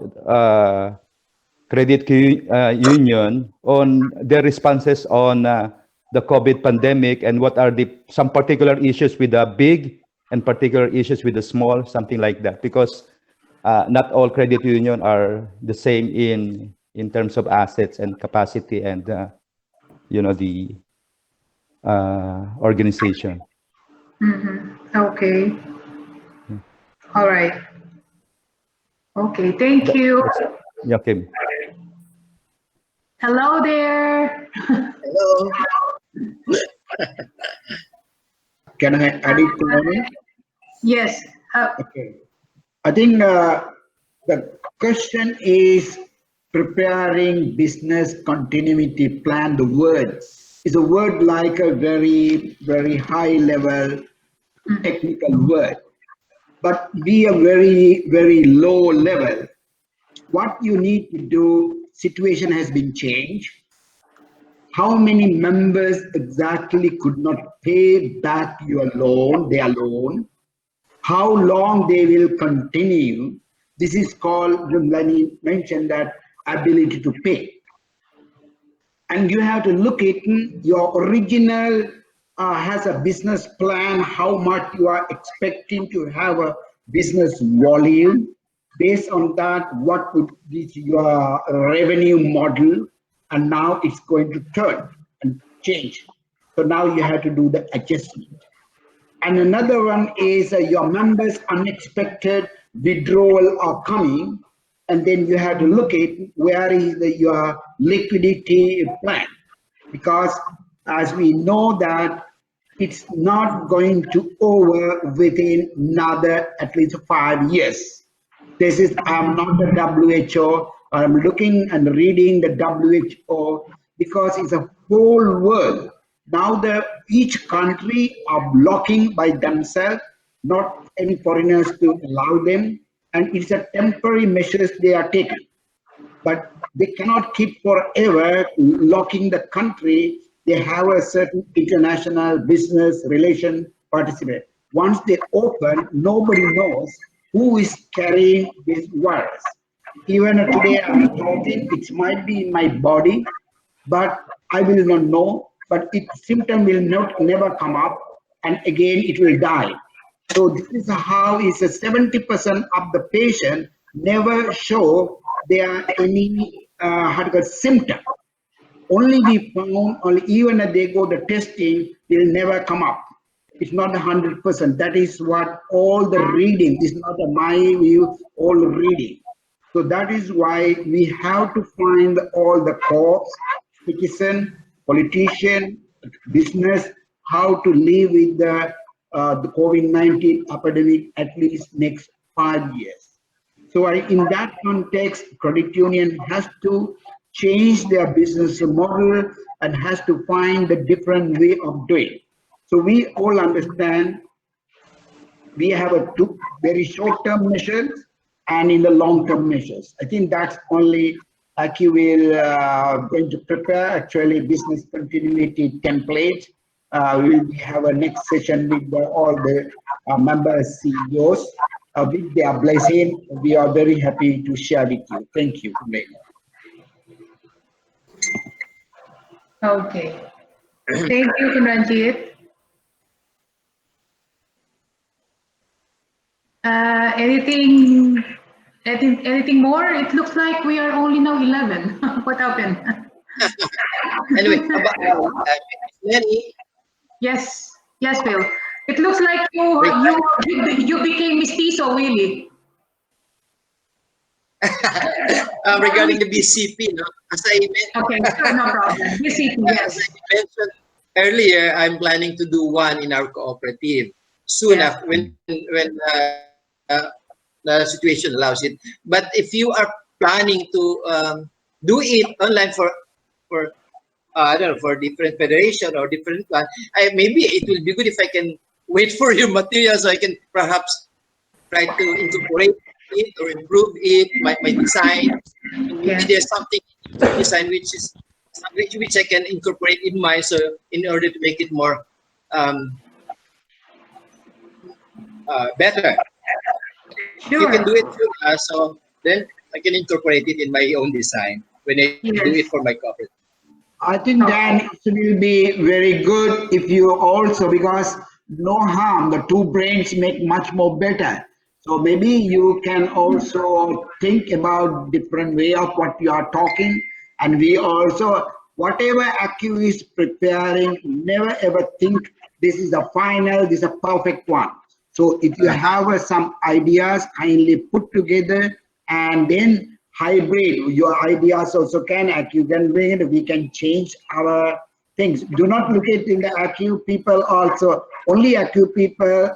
credit union on their responses on the COVID pandemic, and what are some particular issues with the big and particular issues with the small, something like that, because not all credit union are the same in terms of assets and capacity and the organization.
Okay. All right. Okay, thank you.
Yeah, okay.
Hello there.
Hello.
Can I add it to me?
Yes.
Okay. I think the question is preparing business continuity plan. The word is a word like a very, very high level technical word, but be a very, very low level. What you need to do, situation has been changed. How many members exactly could not pay back their loan? How long they will continue? This is called, Lenny mentioned that, ability to pay. And you have to look at your original has a business plan, how much you are expecting to have a business volume. Based on that, what would be your revenue model? And now it's going to turn and change. So now you have to do the adjustment. And another one is your members' unexpected withdrawal are coming, and then you have to look at where is your liquidity plan, because as we know that it's not going to over within another at least 5 years. This is, I'm not the WHO, I'm looking and reading the WHO because it's a whole world. Now each country are blocking by themselves, not any foreigners to allow them, and it's a temporary measures they are taking. But they cannot keep forever locking the country. They have a certain international business relation participate. Once they open, nobody knows who is carrying this virus. Even today I'm talking, it might be in my body, but I will not know, but its symptom will never come up, and again it will die. So this is how is 70% of the patient never show there any symptom. Only we found, or even if they go the testing, will never come up. It's not 100%. That is what all the reading is not my view. All reading. So that is why we have to find all the cops, citizen, politician, business, how to live with the COVID-19 epidemic at least next 5 years. So in that context, credit union has to change their business model and has to find a different way of doing. So we all understand we have two very short-term measures and in the long-term measures. I think that's only ACU will going to prepare actually business continuity template. We have a next session with all the member CEOs. With their blessing, we are very happy to share with you. Thank you.
Okay. Thank you, Ranjit. Anything more? It looks like we are only now 11. What happened?
Anyway, Lenny,
Yes, yes, Phil. It looks like you became mestizo, Willie.
Regarding the BCP, no? As I
Okay, sure, no problem. BCP,
as
yes.
I mentioned earlier, I'm planning to do one in our cooperative soon
Yes.
after when the situation allows it. But if you are planning to do it online for I don't know, for different federation or different plan, maybe it will be good if I can wait for your material so I can perhaps try to incorporate it or improve it, my design. And maybe
Yes.
there's something in your design which I can incorporate in mine, so in order to make it more better. If you can do
Sure.
it through us, so then I can incorporate it in my own design when I do
Yes.
it for my cooperative.
I think Dan, it will be very good if you also, because no harm, the two brains make much more better. So maybe you can also think about different way of what you are talking. And we also, whatever ACU is preparing, never ever think this is a final, this is a perfect one. So if you have some ideas, kindly put together and then hybrid your ideas also you can bring it, we can change our things. Do not look at in the ACU people also, only ACU people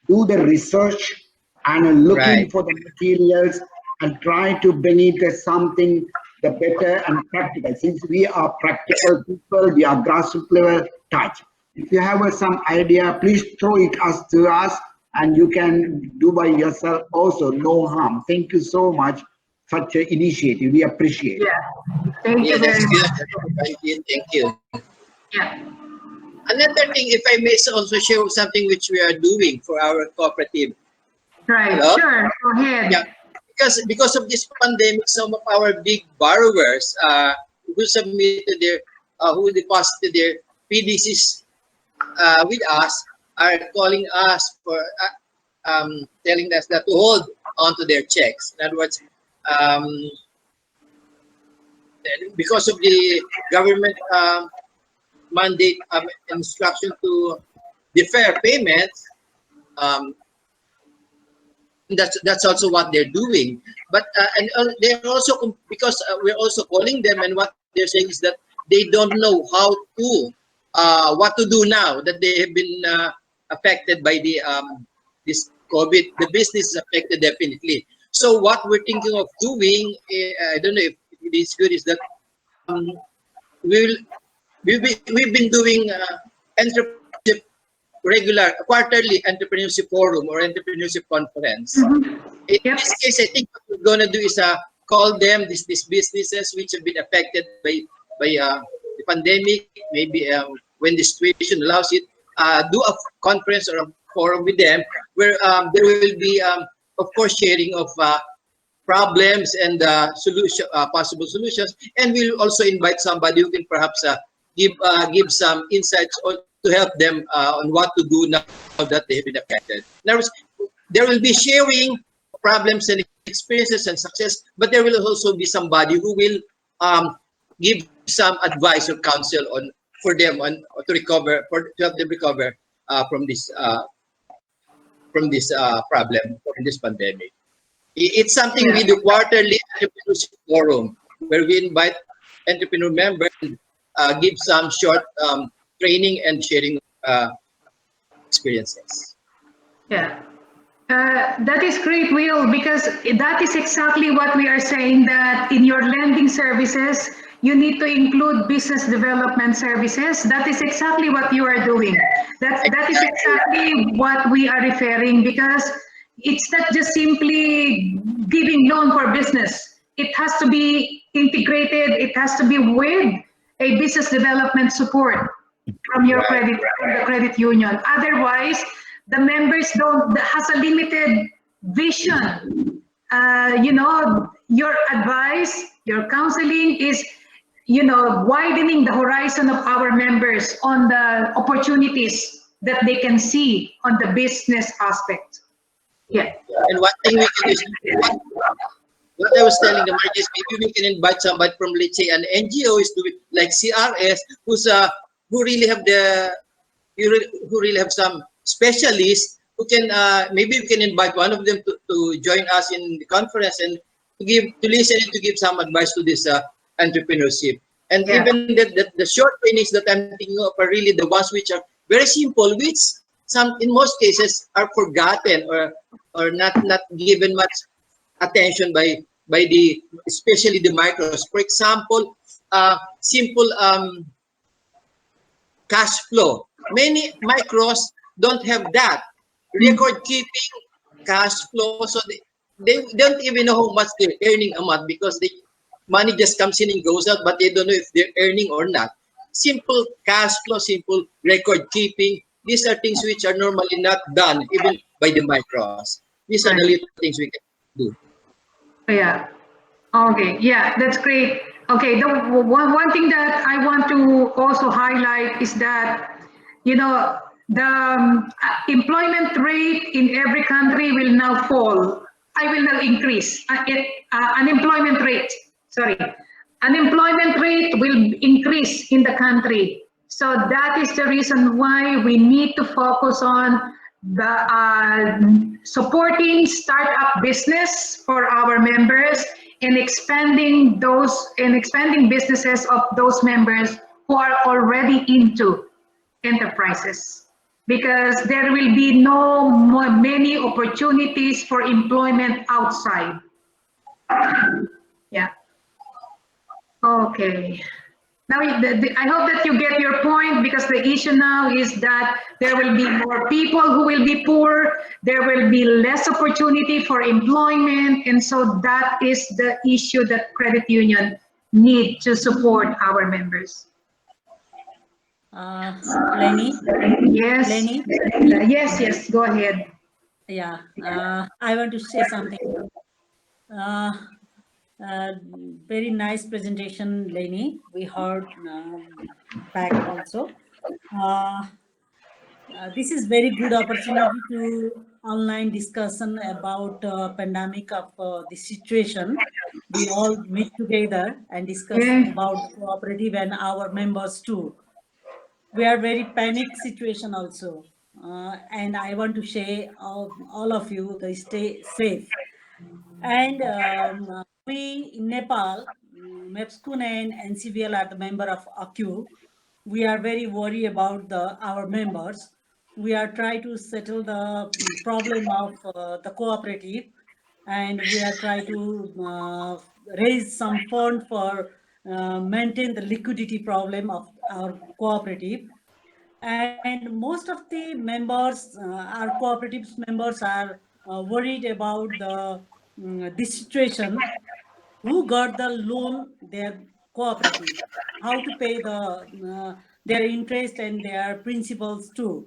do the research and looking
Right.
for the materials and try to bring it as something the better and practical. Since we are practical people, we are grassroots level touch. If you have some idea, please throw it us to us and you can do by yourself also, no harm. Thank you so much such an initiative. We appreciate.
Yeah. Thank
Yeah,
you very
that's good.
much.
That's good. Thank you. Thank you.
Yeah.
Another thing, if I may also share something which we are doing for our cooperative.
Right.
Hello?
Sure. Go ahead.
Yeah, because of this pandemic, some of our big borrowers who submitted their who deposited their PDCs with us are calling us for telling us that to hold onto their checks. In other words, because of the government mandate instruction to defer payments, um, that's also what they're doing. But they're also, because we're also calling them, and what they're saying is that they don't know how to what to do now that they have been affected by the this COVID. The business is affected definitely. So what we're thinking of doing, I don't know if it is good, is that we'll we've been doing entrepreneurship regular quarterly entrepreneurship forum or entrepreneurship conference. In
Yep.
this case, I think what we're gonna do is call them these businesses which have been affected by the pandemic. Maybe when the situation allows it, do a conference or a forum with them where there will be, of course, sharing of problems and solution, possible solutions, and we'll also invite somebody who can perhaps give some insights to help them on what to do now that they have been affected. There will be sharing problems and experiences and success, but there will also be somebody who will give some advice or counsel on for them on to recover, to help them recover from this problem, from this pandemic. It's something we do quarterly entrepreneurship forum where we invite entrepreneur members and give some short training and sharing experiences.
Yeah. That is great, Will, because that is exactly what we are saying, that in your lending services, you need to include business development services. That is exactly what you are doing. That is exactly what we are referring, because it's not just simply giving loan for business. It has to be integrated. It has to be with a business development support from your credit, from the credit union. Otherwise, the members don't has a limited vision. Your advice, your counseling is, widening the horizon of our members on the opportunities that they can see on the business aspect. Yeah.
And one thing we can do is what I was telling the market is maybe we can invite somebody from, let's say, an NGO is doing like CRS, who really have the who really have some specialists who can maybe we can invite one of them to join us in the conference and to listen and to give some advice to this entrepreneurship. And
Yeah.
even the short trainings that I'm thinking of are really the ones which are very simple, which some in most cases are forgotten or not given much attention by the especially the micros. For example, simple cash flow. Many micros don't have that record keeping cash flow, so they don't even know how much they're earning a month because money just comes in and goes out, but they don't know if they're earning or not. Simple cash flow, simple record keeping. These are things which are normally not done even by the micros. These are the little things we can do.
Yeah. Okay. Yeah, that's great. Okay. The one thing that I want to also highlight is that, you know, the employment rate in every country will now fall. I will now increase. Unemployment rate. Sorry. Unemployment rate will increase in the country. So that is the reason why we need to focus on the supporting startup business for our members and expanding businesses of those members who are already into enterprises, because there will be many opportunities for employment outside. Yeah. Okay. Now, I hope that you get your point, because the issue now is that there will be more people who will be poor, there will be less opportunity for employment, and so that is the issue that credit union need to support our members.
Lenny?
Yes.
Lenny?
Yes, go ahead.
Yeah, I want to say something. Very nice presentation, Lenny. We heard back also. This is very good opportunity to online discussion about pandemic of the situation. We all meet together and discuss about cooperative and our members too. We are very panic situation also. And I want to say all of you to stay safe. And we in Nepal, MEPSCUN and NCVL are the member of ACU. We are very worried about our members. We are trying to settle the problem of the cooperative, and we are trying to raise some fund for maintain the liquidity problem of our cooperative. And most of the members, our cooperatives members, are worried about this situation. Who got the loan? Their cooperative. How to pay their interest and their principals too.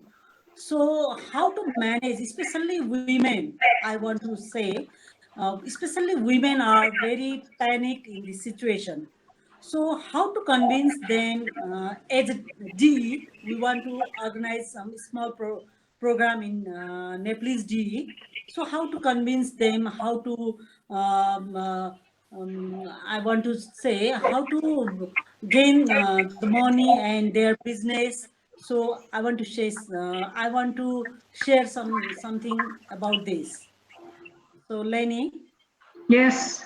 So how to manage, especially women? I want to say, especially women are very panicked in this situation. So how to convince them, as a DE, we want to organize some small program in Nepalese DE. So how to convince them, how to, I want to say, how to gain the money and their business. So I want to share something about this. So Lenny.
Yes.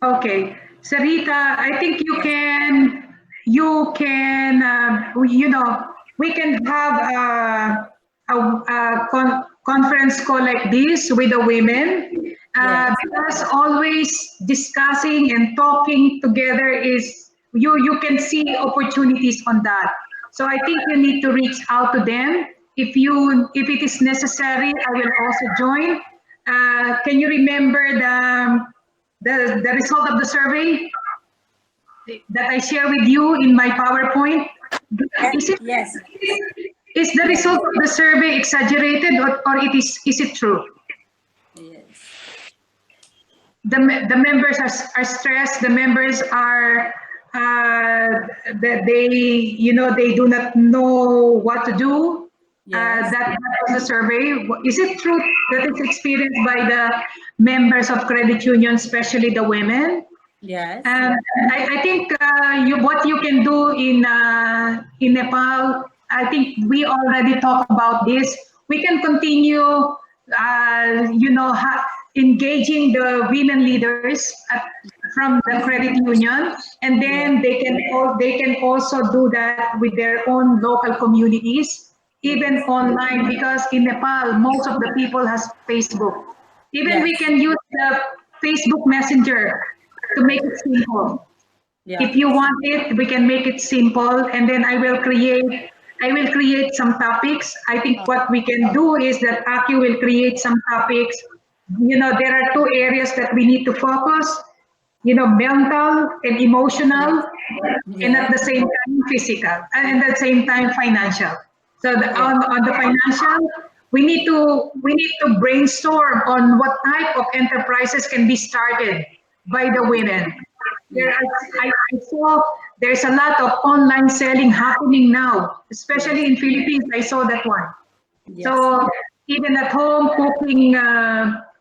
Okay. Sarita, I think you can, we can have a conference call like this with the women, because always discussing and talking together is, you can see opportunities on that. So I think you need to reach out to them. If it is necessary, I will also join. Can you remember the result of the survey that I share with you in my PowerPoint?
Yes.
Is the result of the survey exaggerated, or is it true?
Yes.
The members are stressed. The members are that they do not know what to do. That was the survey. Is it true that it's experienced by the members of credit union, especially the women?
Yes.
I think what you can do in Nepal, I think we already talked about this. We can continue, engaging the women leaders from the credit union, and then they can also do that with their own local communities, even online, because in Nepal most of the people has Facebook. Even we
Yes.
can use the Facebook Messenger to make it simple.
Yeah.
If you want it, we can make it simple, and then I will create some topics. I think what we can do is that Aki will create some topics. There are two areas that we need to focus, mental and emotional, and at the same time physical, and at the same time financial. So on the financial, we need to brainstorm on what type of enterprises can be started by the women. I saw there's a lot of online selling happening now, especially in Philippines. I saw that one.
Yes.
So even at home,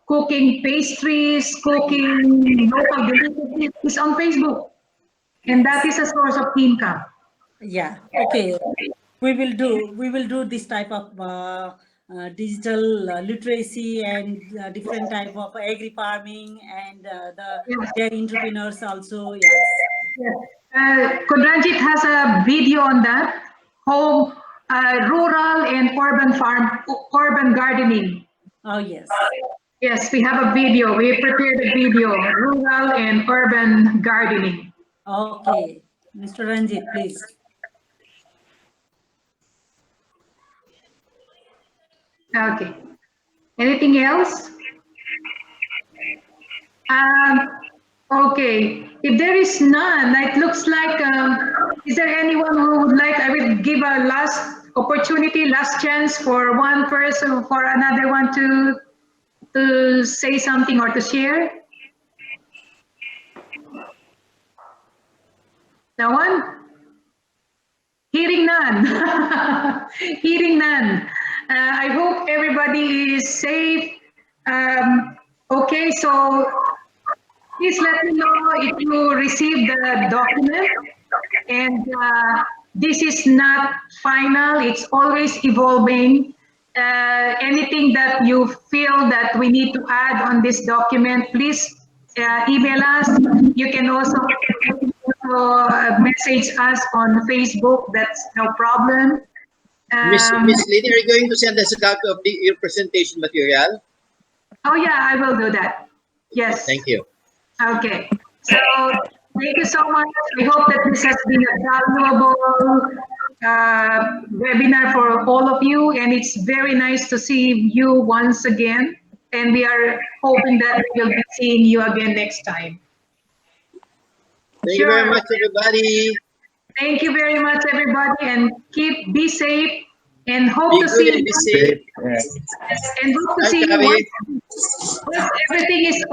cooking pastries, cooking local delicacies is on Facebook, and that is a source of income.
Yeah. Okay. We will do this type of digital literacy and different type of agri farming and the
Yes.
dairy entrepreneurs also. Yes.
Yes. Kodranjit has a video on that, home, rural and urban gardening.
Oh yes.
Yes, we have a video. We prepared a video, rural and urban gardening.
Okay. Mr. Ranjit, please.
Okay. Anything else? Okay. If there is none, it looks like, is there anyone who would like, I will give a last opportunity, last chance for one person, for another one to say something or to share? No one? Hearing none. Hearing none. I hope everybody is safe. Okay, so please let me know if you received the document. And this is not final, it's always evolving. Anything that you feel that we need to add on this document, please email us. You can also message us on Facebook, that's no problem.
Miss Lady, are you going to send us a copy of your presentation material?
Oh yeah, I will do that. Yes.
Thank you.
Okay. So thank you so much. I hope that this has been a valuable webinar for all of you, and it's very nice to see you once again. And we are hoping that we will be seeing you again next time.
Thank you very much, everybody.
Thank you very much, everybody, and be safe, and hope
Be
to
good
see
and
you.
be safe.
And hope to
Bye,
see you
Kavi.
once everything is